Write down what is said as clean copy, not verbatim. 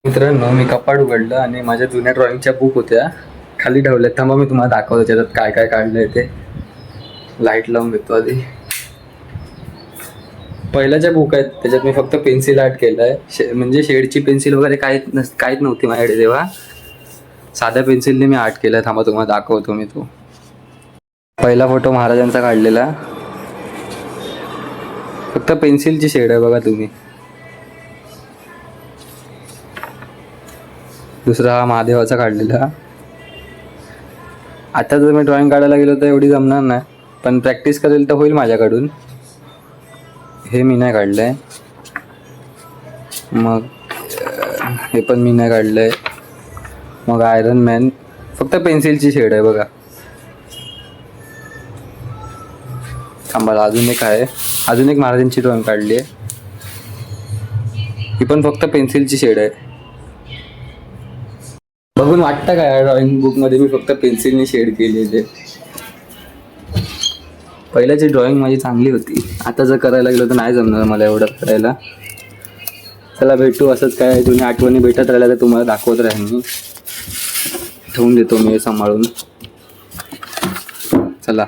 मित्रांनो, मी कपाट उघडलं आणि माझ्या जुन्या ड्रॉइंगच्या बुक होत्या खाली ठेवल्या. थांबा मी तुम्हाला दाखवतो त्याच्यात काय काय काढलंय ते. लाईट लावून घेतो आधी. पहिल्याच्या बुक आहेत त्याच्यात मी फक्त पेन्सिल आर्ट केलंय. म्हणजे शेडची पेन्सिल वगैरे काहीच नव्हती माझ्याकडे तेव्हा. साध्या पेन्सिलने मी आर्ट केलाय. थांबा तुम्हाला दाखवतो मी तो. पहिला फोटो महाराजांचा काढलेला, फक्त पेन्सिलची शेड आहे बघा तुम्ही. दुसरा हा महादेवाचा काढलेला. आता जर मी ड्रॉइंग काढायला गेलो तर एवढी जमणार नाही, पण प्रॅक्टिस करेल तर होईल माझ्याकडून. हे मी नाही काढलंय. मग हे पण मी नाही काढलंय. मग आयरन मॅन, फक्त पेन्सिलची शेड आहे बघा. आम्हाला अजून एक आहे, अजून एक महाराजांची ड्रॉइंग काढली आहे. ही पण फक्त पेन्सिलची शेड आहे. बघून वाटतं का या ड्रॉइंग बुकमध्ये मी फक्त पेन्सिलने शेड केलेले. पहिल्याची ड्रॉइंग माझी चांगली होती. आता जर करायला गेलो तर नाही जमणार मला एवढं करायला. चला भेटू असंच काय जुन्या आठवणी भेटत राहिल्या तर तुम्हाला दाखवत राहीन मी. ठेवून देतो मी सांभाळून. चला.